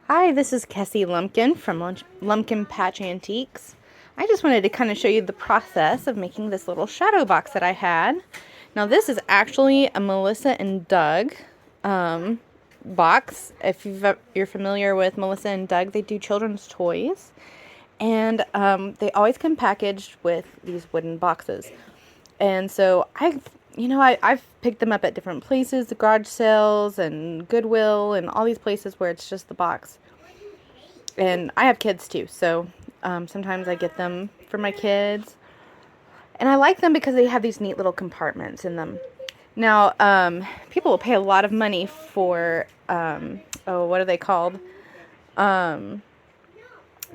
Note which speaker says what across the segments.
Speaker 1: Hi, this is Kessie Lumpkin from Lumpkin Patch Antiques. I just wanted to kind of show you the process of making this little shadow box that I had. Now this is actually a Melissa and Doug box. If you're familiar with Melissa and Doug, they do children's toys. And they always come packaged with these wooden boxes. And so I've picked them up at different places, the garage sales and Goodwill and all these places where it's just the box. And I have kids too, so sometimes I get them for my kids. And I like them because they have these neat little compartments in them. Now, people will pay a lot of money for, what are they called? Um,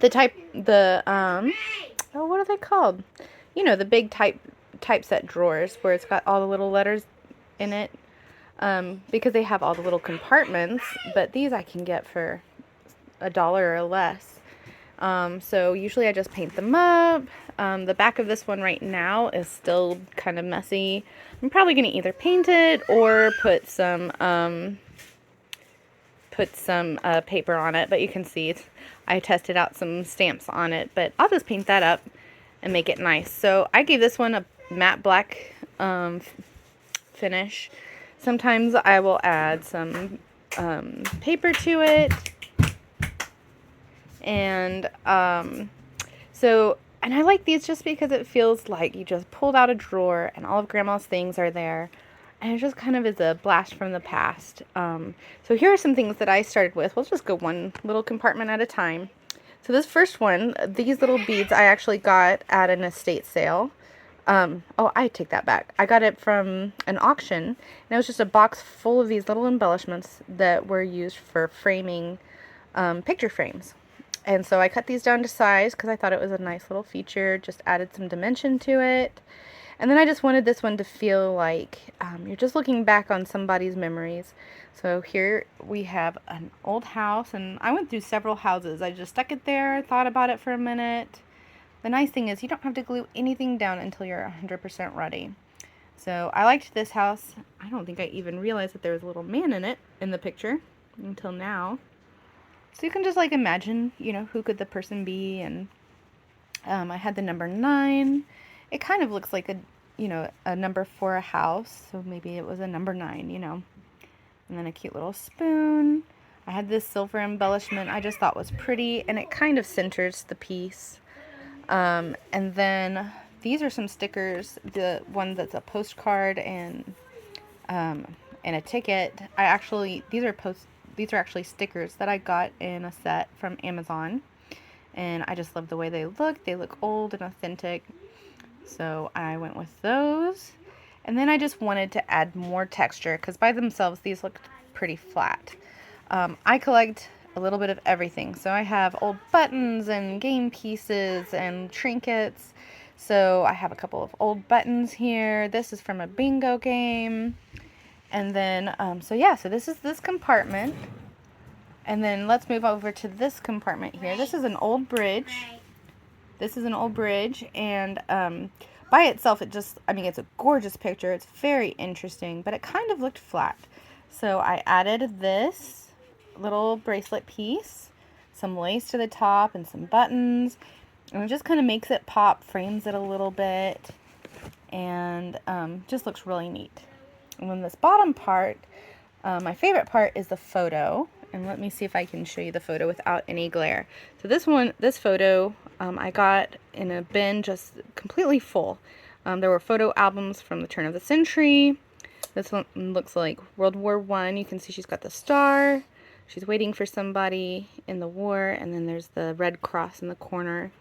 Speaker 1: what are they called? You know, the big typeset drawers where it's got all the little letters in it. Because they have all the little compartments, but these I can get for $1 or less. So usually I just paint them up. The back of this one right now is still kind of messy. I'm probably going to either paint it or put some paper on it, but you can see I tested out some stamps on it, but I'll just paint that up and make it nice. So I gave this one a matte black finish. Sometimes I will add some paper to it. And and I like these just because it feels like you just pulled out a drawer and all of Grandma's things are there. And it just kind of is a blast from the past. So here are some things that I started with. We'll just go one little compartment at a time. So this first one, these little beads I actually got at an estate sale. I take that back. I got it from an auction. And it was just a box full of these little embellishments that were used for framing picture frames. And so I cut these down to size because I thought it was a nice little feature, just added some dimension to it. And then I just wanted this one to feel like you're just looking back on somebody's memories. So here we have an old house, and I went through several houses. I just stuck it there, thought about it for a minute. The nice thing is you don't have to glue anything down until you're 100% ready. So I liked this house. I don't think I even realized that there was a little man in it in the picture until now. So you can just like imagine, who could the person be. And I had the number 9. It kind of looks like a number for a house. So maybe it was a number 9, And then a cute little spoon. I had this silver embellishment I just thought was pretty, and it kind of centers the piece. And then these are some stickers. The one that's a postcard and a ticket. These are actually stickers that I got in a set from Amazon. And I just love the way they look. They look old and authentic. So I went with those. And then I just wanted to add more texture because by themselves these look pretty flat. I collect a little bit of everything. So I have old buttons and game pieces and trinkets. So I have a couple of old buttons here. This is from a bingo game. And then, so this is this compartment. And then let's move over to this compartment here. This is an old bridge. And by itself, it's a gorgeous picture. It's very interesting, but it kind of looked flat. So I added this little bracelet piece, some lace to the top, and some buttons. And it just kind of makes it pop, frames it a little bit, and just looks really neat. And then this bottom part, my favorite part is the photo. And let me see if I can show you the photo without any glare. So this photo, I got in a bin just completely full. There were photo albums from the turn of the century. This one looks like World War I. You can see she's got the star. She's waiting for somebody in the war. And then there's the Red Cross in the corner.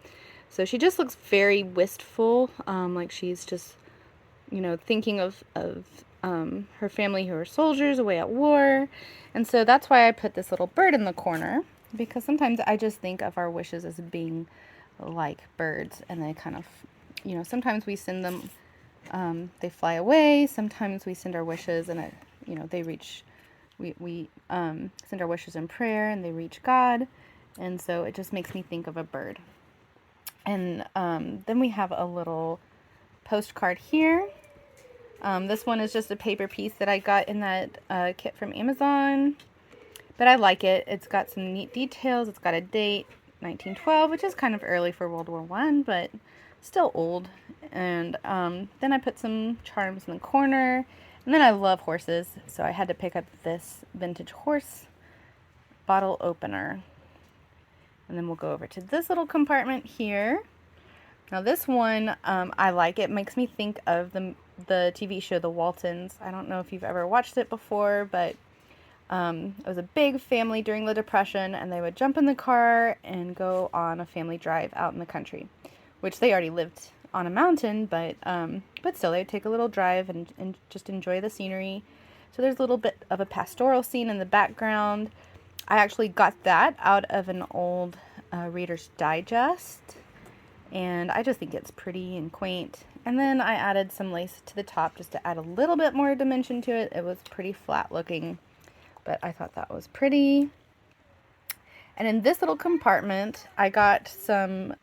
Speaker 1: So she just looks very wistful, like she's just, thinking of her family who are soldiers away at war. And so that's why I put this little bird in the corner, because sometimes I just think of our wishes as being like birds, and they kind of, sometimes we send them, they fly away. Sometimes we send our wishes and they reach, we send our wishes in prayer and they reach God. And so it just makes me think of a bird. And then we have a little postcard here. This one is just a paper piece that I got in that kit from Amazon. But I like it. It's got some neat details. It's got a date, 1912, which is kind of early for World War I, but still old. And then I put some charms in the corner. And then I love horses, so I had to pick up this vintage horse bottle opener. And then we'll go over to this little compartment here. Now this one, I like. It makes me think of the TV show The Waltons. I don't know if you've ever watched it before, but it was a big family during the Depression, and they would jump in the car and go on a family drive out in the country, which they already lived on a mountain, but still they'd take a little drive and just enjoy the scenery. So there's a little bit of a pastoral scene in the background. I actually got that out of an old Reader's Digest, and I just think it's pretty and quaint. And then I added some lace to the top just to add a little bit more dimension to it. It was pretty flat looking, but I thought that was pretty. And in this little compartment, I got some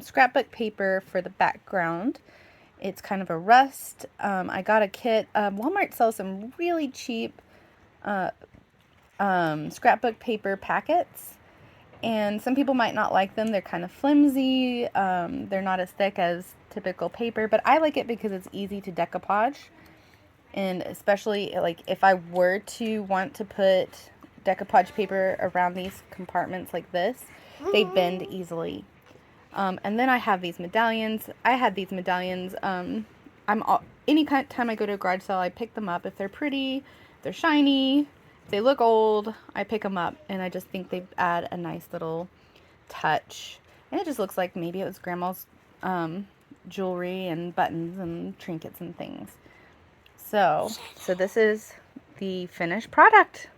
Speaker 1: scrapbook paper for the background. It's kind of a rust. I got a kit. Walmart sells some really cheap scrapbook paper packets. And some people might not like them. They're kind of flimsy. They're not as thick as typical paper, but I like it because it's easy to decoupage. And especially like if I were to want to put decoupage paper around these compartments like this, they bend easily. And then I have these medallions. I had these medallions. Any time I go to a garage sale, I pick them up. If they're pretty, if they're shiny, if they look old, I pick them up, and I just think they add a nice little touch. And it just looks like maybe it was grandma's jewelry and buttons and trinkets and things. So this is the finished product.